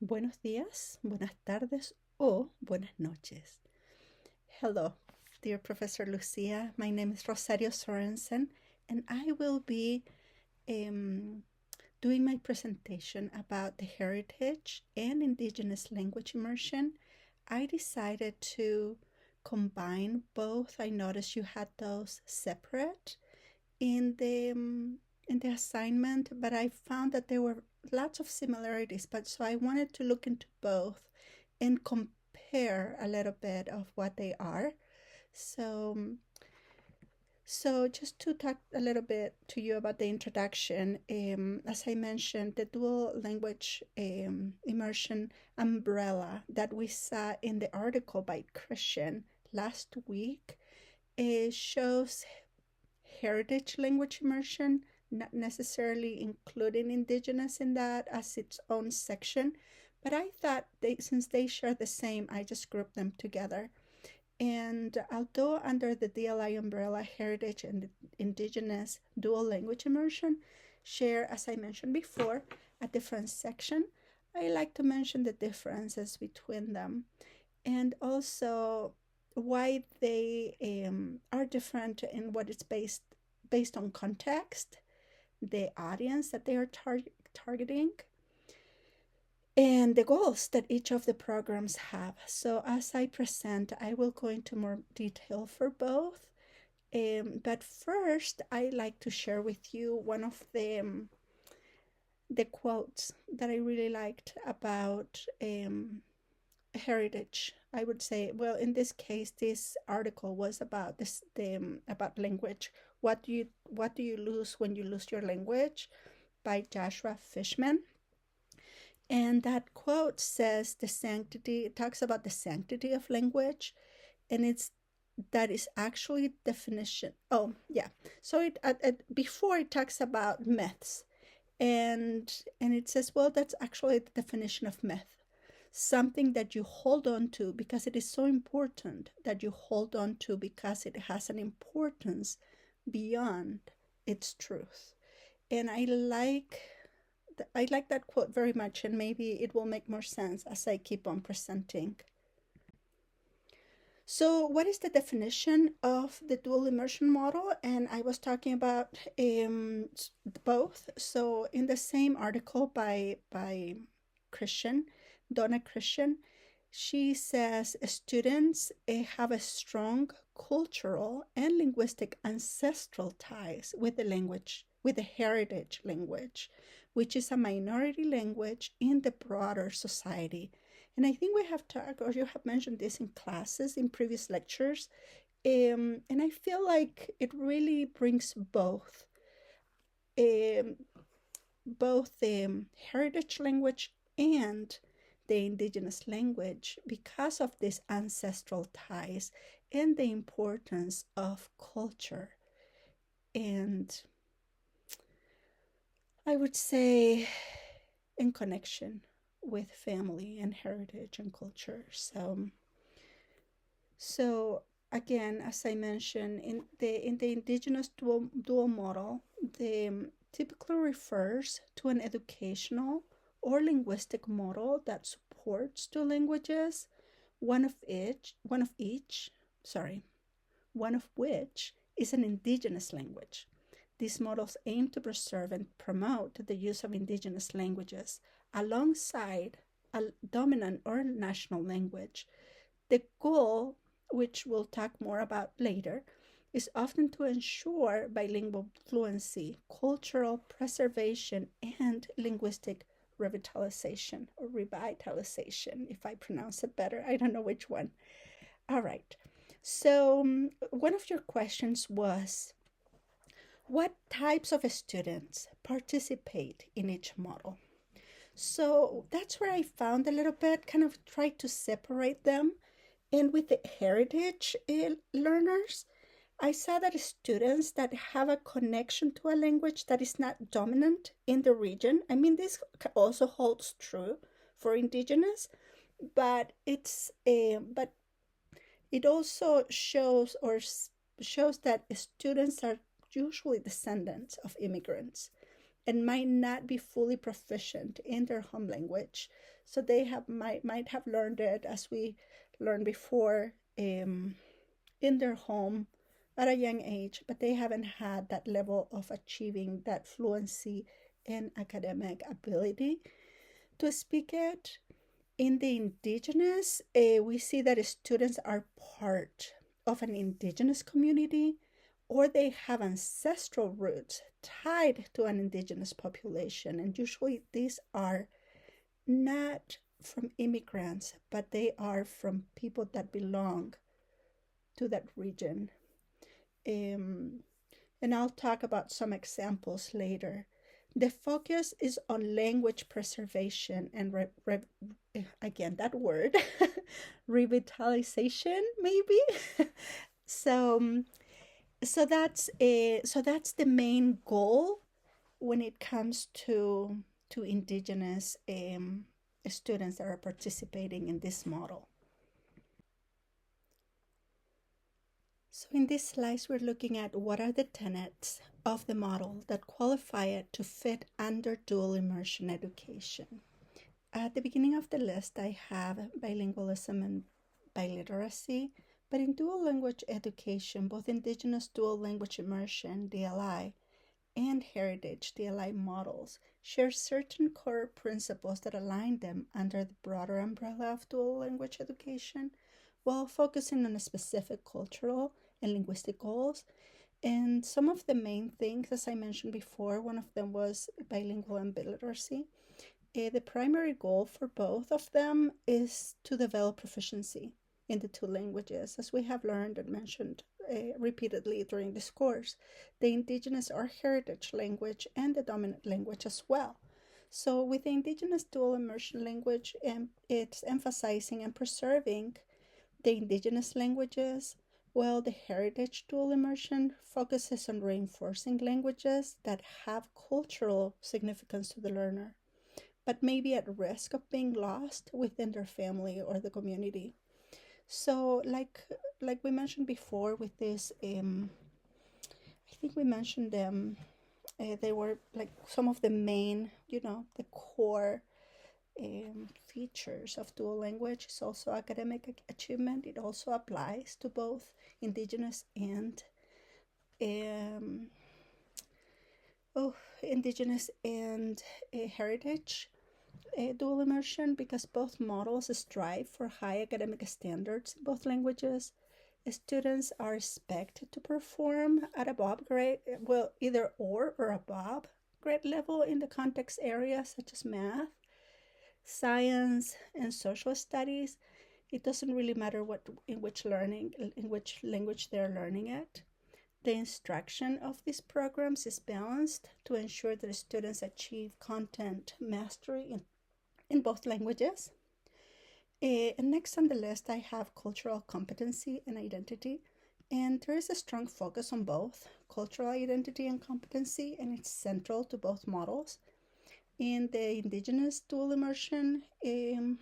Buenos días, buenas tardes, o buenas noches. Hello, dear Professor Lucia. My name is Rosario Sorensen, and I will be um, doing my presentation about the heritage and indigenous language immersion. I decided to combine both. I noticed you had those separate in the assignment, but I found that there were lots of similarities. But so I wanted to look into both and compare a little bit of what they are. So, so just to talk a little bit to you about the introduction, as I mentioned, the dual language immersion umbrella that we saw in the article by Christian last week shows heritage language immersion, not necessarily including indigenous in that as its own section. But I thought since they share the same, I just grouped them together. And although under the DLI umbrella, heritage and indigenous dual language immersion share, as I mentioned before, a different section, I like to mention the differences between them and also why they are different in what it's based on context, the audience that they are targeting, and the goals that each of the programs have. So as I present, I will go into more detail for both. But first, I like to share with you one of the quotes that I really liked about heritage. I would say, well, in this case, this article was about about language. What do you lose when you lose your language? By Joshua Fishman. And that quote says the sanctity, it talks about the sanctity of language, and that is actually definition. Oh, yeah. So before it talks about myths, and it says, well, that's actually the definition of myth. Something that you hold on to because it is so important, that you hold on to because it has an importance beyond its truth. And I like that quote very much, and maybe it will make more sense as I keep on presenting. So, what is the definition of the dual immersion model? And I was talking about both. So, in the same article by Christian, Donna Christian, she says students have a strong cultural and linguistic ancestral ties with the language, with the heritage language, which is a minority language in the broader society. And I think we have talked, or you have mentioned this in classes, in previous lectures. And I feel like it really brings um, both the heritage language and the indigenous language because of these ancestral ties and the importance of culture. And I would say in connection with family and heritage and culture. So again, as I mentioned, in the indigenous dual model, the typically refers to an educational or linguistic model that supports two languages, one of which is an indigenous language. These models aim to preserve and promote the use of indigenous languages alongside a dominant or national language. The goal, which we'll talk more about later, is often to ensure bilingual fluency, cultural preservation, and linguistic revitalization, if I pronounce it better. I don't know which one. All right. So, one of your questions was, what types of students participate in each model? So that's where I found a little bit, kind of tried to separate them. And with the heritage learners, I saw that students that have a connection to a language that is not dominant in the region, I mean, this also holds true for indigenous, but but it also shows that students are usually descendants of immigrants, and might not be fully proficient in their home language. So they might have learned it, as we learned before, in their home at a young age, but they haven't had that level of achieving that fluency and academic ability to speak it. In the indigenous, we see that students are part of an indigenous community, or they have ancestral roots tied to an indigenous population. And usually these are not from immigrants, but they are from people that belong to that region. And I'll talk about some examples later. The focus is on language preservation and again that word revitalization, maybe. so that's the main goal when it comes to indigenous students that are participating in this model. So in this slice, we're looking at what are the tenets of the model that qualify it to fit under dual immersion education. At the beginning of the list, I have bilingualism and biliteracy, but in dual language education, both Indigenous dual language immersion, DLI, and heritage DLI models share certain core principles that align them under the broader umbrella of dual language education, while focusing on a specific cultural and linguistic goals. And some of the main things, as I mentioned before, one of them was bilingual and biliteracy. The primary goal for both of them is to develop proficiency in the two languages, as we have learned and mentioned repeatedly during this course. The indigenous or heritage language and the dominant language as well. So with the indigenous dual immersion language, it's emphasizing and preserving the indigenous languages, while the heritage dual immersion focuses on reinforcing languages that have cultural significance to the learner, but may be at risk of being lost within their family or the community. So like we mentioned before with this, I think we mentioned them, they were like some of the main, the core features of dual language is also academic achievement. It also applies to both indigenous and heritage dual immersion, because both models strive for high academic standards in both languages. Students are expected to perform at above grade, well, either or above grade level in the context areas such as math, science, and social studies. It doesn't really matter in which language they're learning it. The instruction of these programs is balanced to ensure that students achieve content mastery in both languages. And next on the list, I have cultural competency and identity. And there is a strong focus on both cultural identity and competency, and it's central to both models. In the indigenous dual immersion, the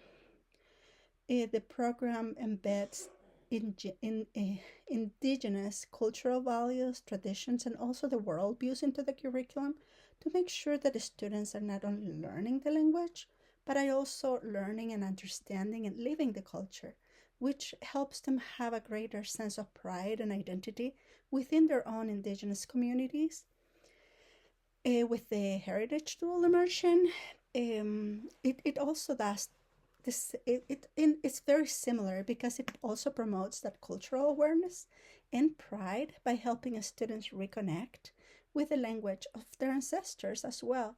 program embeds indigenous cultural values, traditions, and also the worldviews into the curriculum to make sure that the students are not only learning the language, but are also learning and understanding and living the culture, which helps them have a greater sense of pride and identity within their own indigenous communities. With the heritage dual immersion, it also does this. It's very similar because it also promotes that cultural awareness and pride by helping students reconnect with the language of their ancestors as well.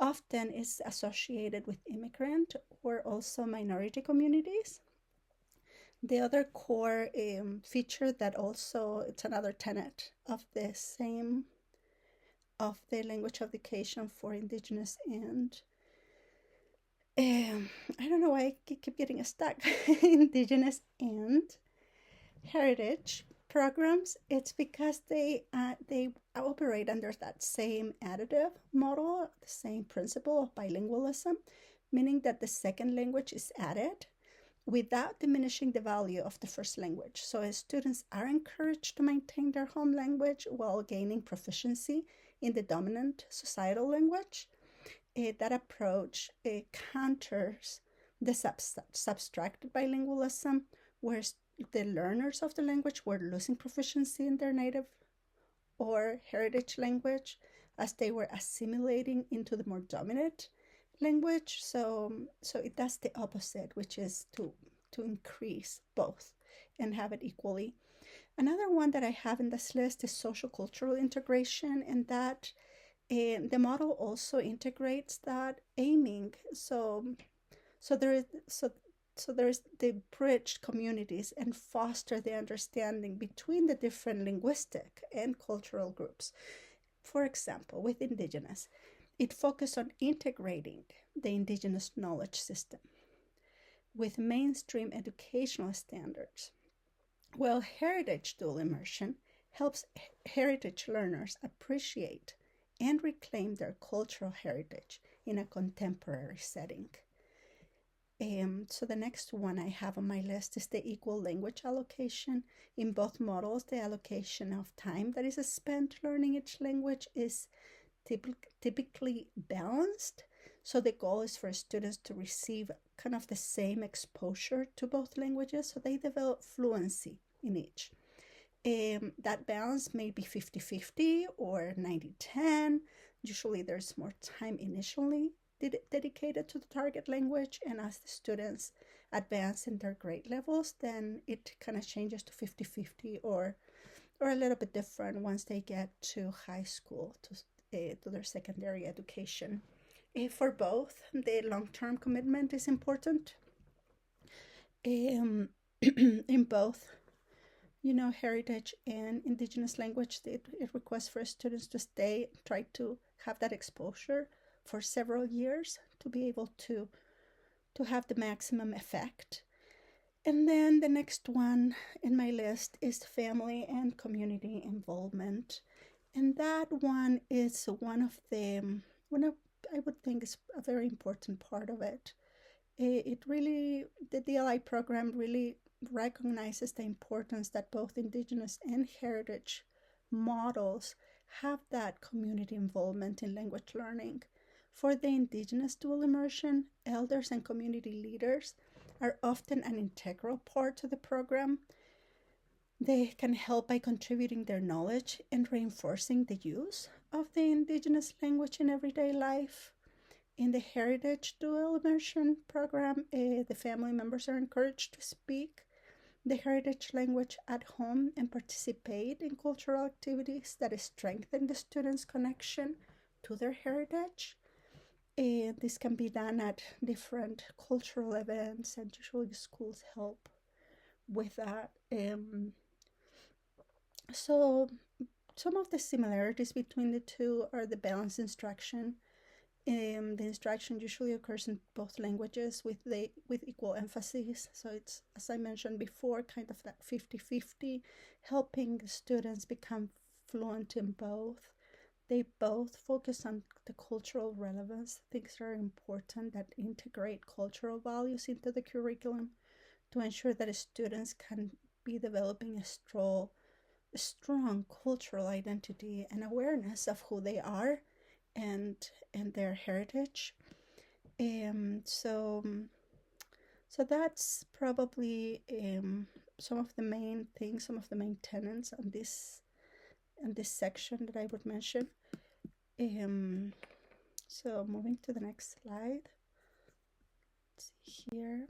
Often is associated with immigrant or also minority communities. The other core feature that also, it's another tenet of the language education for indigenous and I don't know why I keep getting stuck. Indigenous and heritage programs. It's because they operate under that same additive model, the same principle of bilingualism, meaning that the second language is added without diminishing the value of the first language. So students are encouraged to maintain their home language while gaining proficiency in the dominant societal language. That approach counters the subtracted bilingualism, where the learners of the language were losing proficiency in their native or heritage language as they were assimilating into the more dominant language. So it does the opposite, which is to increase both and have it equally. Another one that I have in this list is social cultural integration, and that the model also integrates that aiming. So there is so there's the bridge communities and foster the understanding between the different linguistic and cultural groups. For example, with Indigenous, it focused on integrating the Indigenous knowledge system with mainstream educational standards, while heritage dual immersion helps heritage learners appreciate and reclaim their cultural heritage in a contemporary setting. So the next one I have on my list is the equal language allocation. In both models, the allocation of time that is spent learning each language is typically balanced. So the goal is for students to receive kind of the same exposure to both languages, so they develop fluency in each. That balance may be 50-50 or 90-10. Usually there's more time initially dedicated to the target language, and as the students advance in their grade levels, then it kind of changes to 50-50 or a little bit different once they get to high school, to their secondary education. For both, the long-term commitment is important. In both, heritage and Indigenous language, it requests for students to stay, try to have that exposure for several years to be able to have the maximum effect. And then the next one in my list is family and community involvement. And that one is one of I would think is a very important part of it. The DLI program really recognizes the importance that both Indigenous and heritage models have that community involvement in language learning. For the Indigenous dual immersion, elders and community leaders are often an integral part to the program. They can help by contributing their knowledge and reinforcing the use of the Indigenous language in everyday life. In the Heritage Dual Immersion program, the family members are encouraged to speak the heritage language at home and participate in cultural activities that strengthen the students' connection to their heritage. This can be done at different cultural events, and usually schools help with that. So some of the similarities between the two are the balanced instruction. The instruction usually occurs in both languages with equal emphasis. So it's, as I mentioned before, kind of that 50-50, helping students become fluent in both. They both focus on the cultural relevance, things that are important that integrate cultural values into the curriculum to ensure that students can be developing a strong cultural identity and awareness of who they are and their heritage. So that's probably some of the main things, some of the main tenets on this section that I would mention. So moving to the next slide. Let's see here.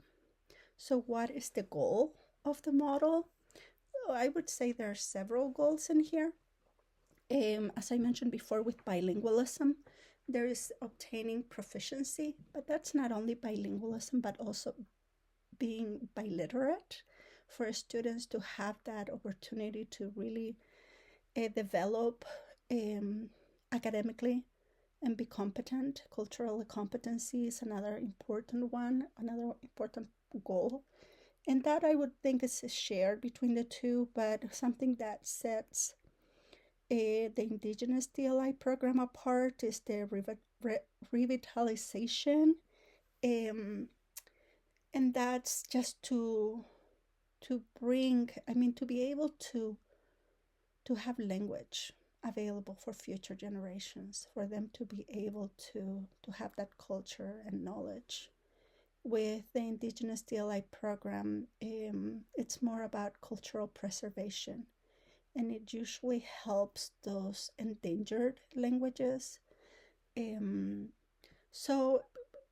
So what is the goal of the model? Well, I would say there are several goals in here. As I mentioned before, with bilingualism, there is obtaining proficiency, but that's not only bilingualism, but also being biliterate, for students to have that opportunity to really develop academically and be competent. Cultural competency is another important goal. And that I would think is shared between the two, but something that sets the Indigenous DLI program apart is the revitalization. And that's just to be able to have language available for future generations, for them to be able to have that culture and knowledge. With the Indigenous DLI program, it's more about cultural preservation, and it usually helps those endangered languages. Um, so,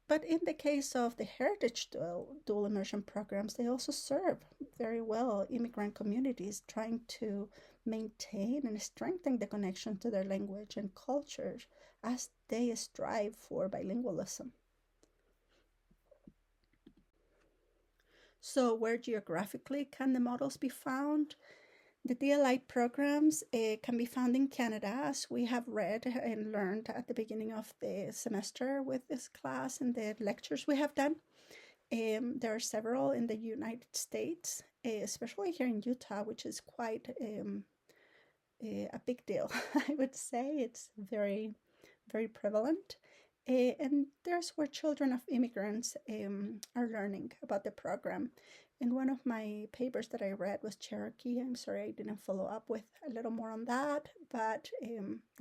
but in the case of the heritage dual immersion programs, they also serve very well immigrant communities trying to maintain and strengthen the connection to their language and culture as they strive for bilingualism. So, where geographically can the models be found? The DLI programs can be found in Canada, as we have read and learned at the beginning of the semester with this class and the lectures we have done. There are several in the United States, especially here in Utah, which is quite a big deal. I would say it's very, very prevalent. And there's where children of immigrants are learning about the program. And one of my papers that I read was Cherokee. I'm sorry I didn't follow up with a little more on that, but I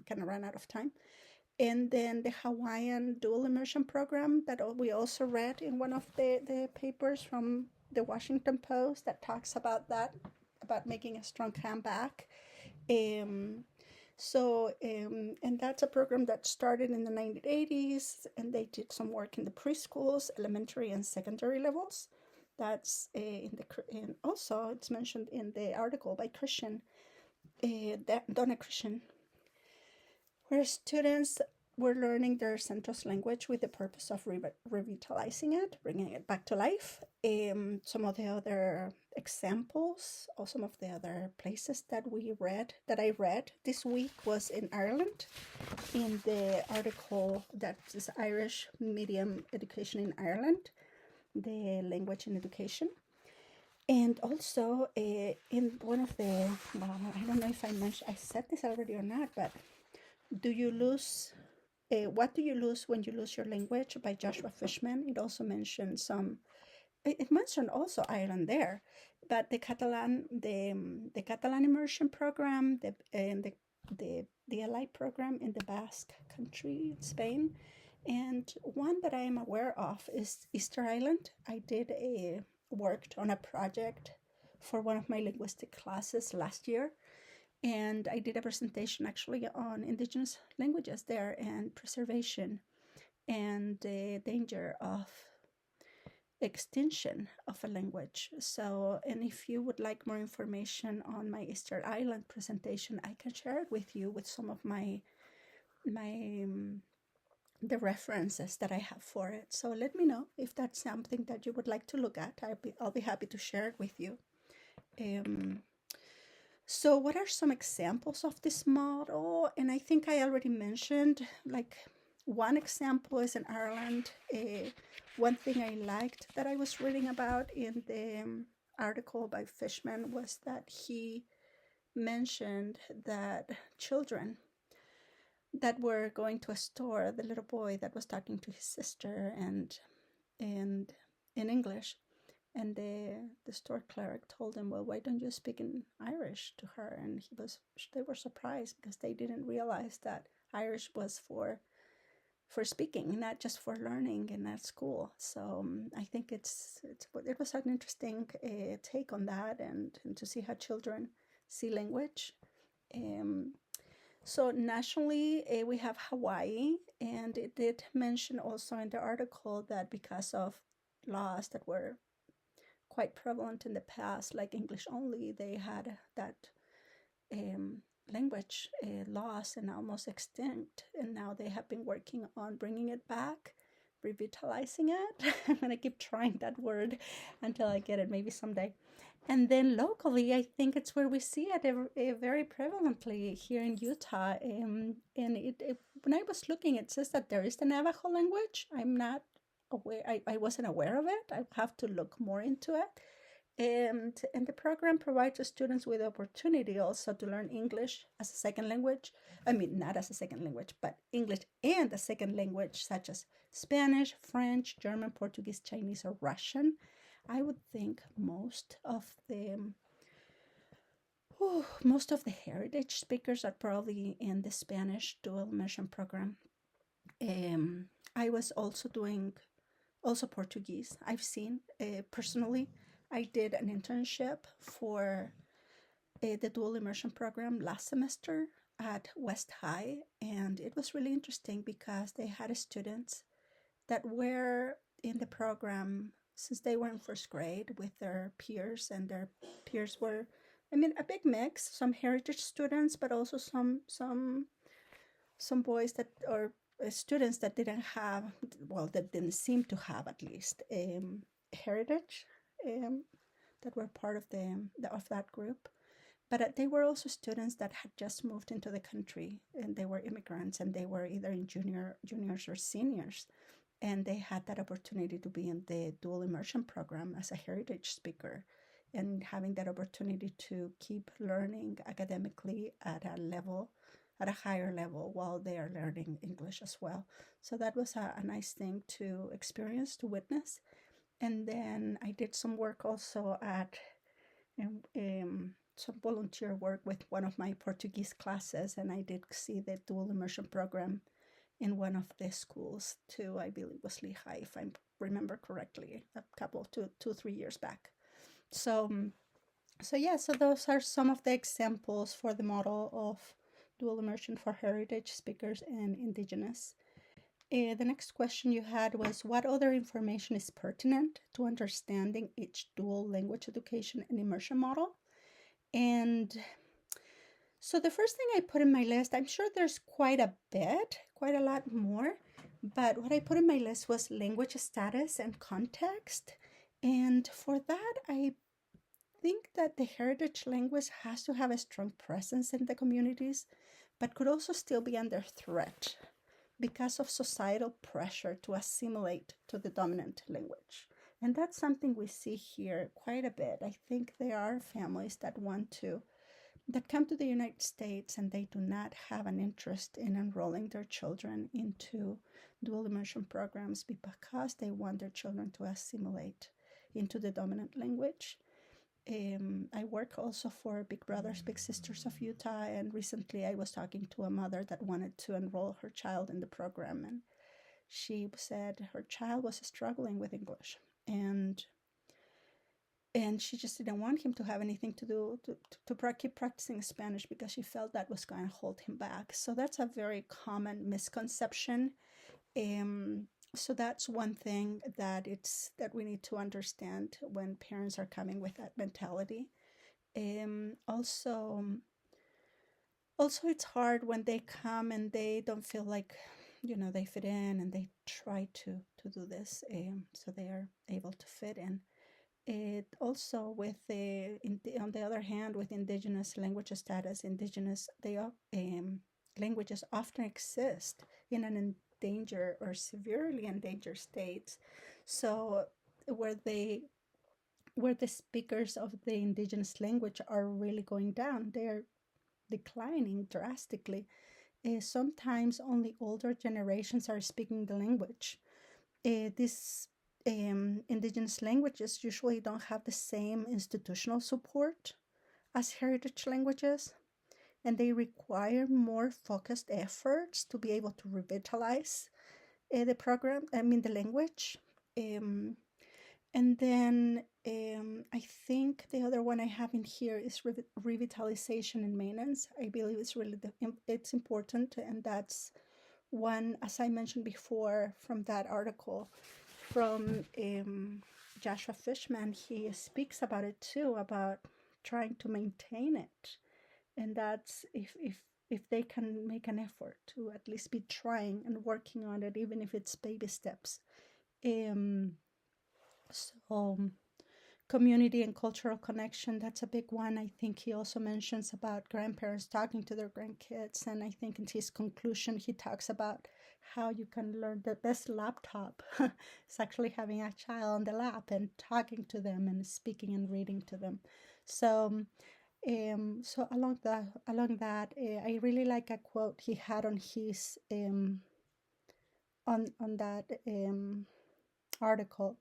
kind of ran out of time. And then the Hawaiian dual immersion program that we also read in one of the papers from the Washington Post that talks about that, about making a strong comeback. And that's a program that started in the 1980s, and they did some work in the preschools, elementary, and secondary levels. That's and also it's mentioned in the article by Donna Christian, where students were learning their Santos language with the purpose of revitalizing it, bringing it back to life. Some of the other examples, or some of the other places that I read this week, was in Ireland, in the article that is Irish Medium Education in Ireland, the language and education. And also in one of the, I don't know if I said this already or not, but what do you lose when you lose your language, by Joshua Fishman. It also mentioned it mentioned also Ireland there, but the Catalan immersion program, and the DLI program in the Basque country in Spain. And one that I am aware of is Easter Island. I worked on a project for one of my linguistic classes last year, and I did a presentation actually on Indigenous languages there and preservation and the danger of extinction of a language. So, and if you would like more information on my Easter Island presentation, I can share it with you with some of the references that I have for it. So let me know if that's something that you would like to look at. I'll be happy to share it with you. So what are some examples of this model? And I think I already mentioned, like, one example is in Ireland. One thing I liked that I was reading about in the article by Fishman was that he mentioned that children that were going to a store, the little boy that was talking to his sister and in English, and the store clerk told him, well, why don't you speak in Irish to her? And they were surprised, because they didn't realize that Irish was for speaking, not just for learning and at school. So I think it was an interesting take on that, and to see how children see language. So nationally, we have Hawaii, and it did mention also in the article that because of laws that were quite prevalent in the past, like English only, they had that language lost and almost extinct, and now they have been working on bringing it back, revitalizing it. I'm going to keep trying that word until I get it, maybe someday. And then locally, I think it's where we see it very prevalently here in Utah. And when I was looking, it says that there is the Navajo language. I'm not aware. I wasn't aware of it. I have to look more into it. And the program provides the students with the opportunity also to learn English as a second language. I mean, not as a second language, but English and a second language, such as Spanish, French, German, Portuguese, Chinese, or Russian. I would think most of the Most of the heritage speakers are probably in the Spanish dual immersion program. I was also doing Portuguese. I've seen personally. I did an internship for the dual immersion program last semester at West High, and it was really interesting because they had students that were in the program since they were in first grade with their peers, and their peers were, I mean, a big mix. Some heritage students, but also some boys that or students that didn't have, well, that didn't seem to have at least heritage, um, that were part of of that group. But they were also students that had just moved into the country, and they were immigrants, and they were either in juniors or seniors, and they had that opportunity to be in the dual immersion program as a heritage speaker, and having that opportunity to keep learning academically at a higher level while they are learning English as well. So that was a nice thing to experience, to witness. And then I did some work also at some volunteer work with one of my Portuguese classes, and I did see the dual immersion program in one of the schools too. I believe it was Lehigh, if I remember correctly, a couple, 3 years back. So, so those are some of the examples for the model of dual immersion for heritage speakers and indigenous. The next question you had was, what other information is pertinent to understanding each dual language education and immersion model? And so the first thing I put in my list, I'm sure there's quite a lot more, but what I put in my list was language status and context. And for that, I think that the heritage language has to have a strong presence in the communities, but could also still be under threat because of societal pressure to assimilate to the dominant language. And that's something we see here quite a bit. I think there are families that come to the United States, and they do not have an interest in enrolling their children into dual immersion programs because they want their children to assimilate into the dominant language. I work also for Big Brothers Big Sisters of Utah, and recently I was talking to a mother that wanted to enroll her child in the program, and she said her child was struggling with English, and she just didn't want him to have anything to do to keep practicing Spanish because she felt that was going to hold him back. So that's a very common misconception. So that's one thing that we need to understand when parents are coming with that mentality. Also, it's hard when they come and they don't feel like they fit in, and they try to do this, so they are able to fit in. It also with on the other hand, with indigenous language status, languages often exist in an endangered or severely endangered states. So where the speakers of the indigenous language are really going down, they're declining drastically. Sometimes only older generations are speaking the language. These indigenous languages usually don't have the same institutional support as heritage languages, and they require more focused efforts to be able to revitalize the language. And then I think the other one I have in here is revitalization and maintenance. I believe it's important, and that's one, as I mentioned before, from that article from Joshua Fishman. He speaks about it too, about trying to maintain it, and that's if they can make an effort to at least be trying and working on it, even if it's baby steps. So community and cultural connection, that's a big one. I think he also mentions about grandparents talking to their grandkids, and I think in his conclusion he talks about how you can learn the best laptop is actually having a child on the lap and talking to them and speaking and reading to them. So along that, I really like a quote he had on his on that article.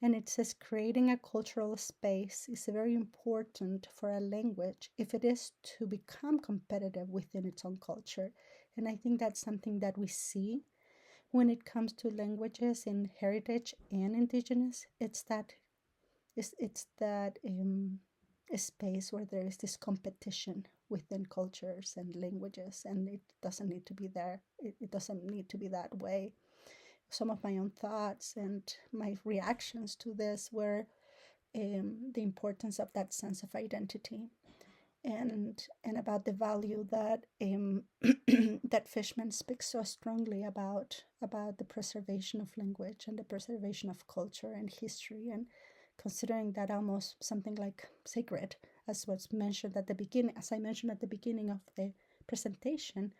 And it says creating a cultural space is very important for a language if it is to become competitive within its own culture. And I think that's something that we see when it comes to languages in heritage and indigenous. It's that a space where there is this competition within cultures and languages, and it doesn't need to be there. It doesn't need to be that way. Some of my own thoughts and my reactions to this were the importance of that sense of identity, and about the value that that Fishman speaks so strongly about the preservation of language and the preservation of culture and history, and considering that almost something like sacred, as was mentioned at the beginning, as I mentioned at the beginning of the presentation,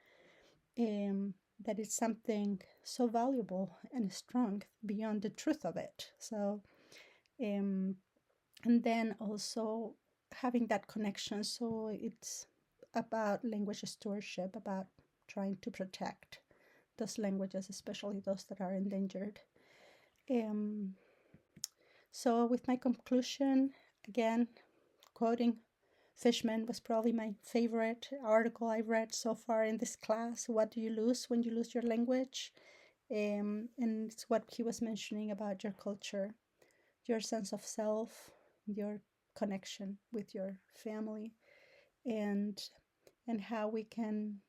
that it's something so valuable and strong beyond the truth of it. So, and then also having that connection. So it's about language stewardship, about trying to protect those languages, especially those that are endangered. So with my conclusion, again, quoting Fishman was probably my favorite article I've read so far in this class. What do you lose when you lose your language? And it's what he was mentioning about your culture, your sense of self, your connection with your family, and how we can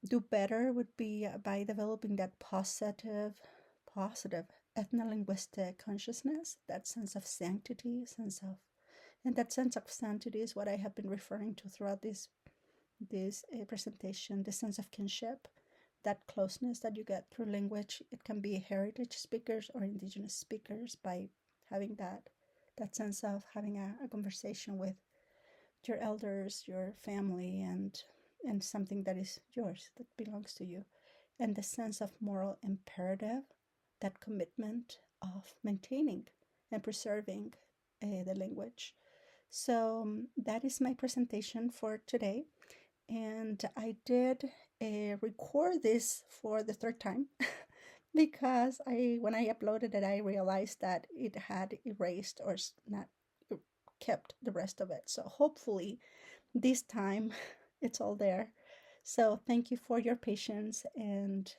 do better would be by developing that positive ethno-linguistic consciousness, that sense of sanctity, and that sense of sanctity is what I have been referring to throughout this presentation, the sense of kinship, that closeness that you get through language. It can be heritage speakers or indigenous speakers, by having that sense of having a conversation with your elders, your family, and something that is yours, that belongs to you, and the sense of moral imperative, that commitment of maintaining and preserving the language. So that is my presentation for today. And I did record this for the third time because when I uploaded it, I realized that it had erased or not kept the rest of it. So hopefully this time it's all there. So thank you for your patience and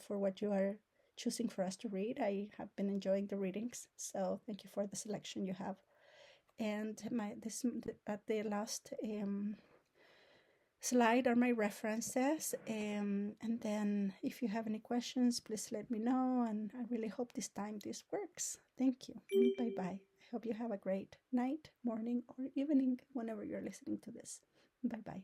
for what you are choosing for us to read. I have been enjoying the readings, so thank you for the selection you have. And at the last slide are my references, and then if you have any questions, please let me know, and I really hope this time this works. Thank you. Bye bye. I hope you have a great night, morning, or evening whenever you're listening to this. Bye bye.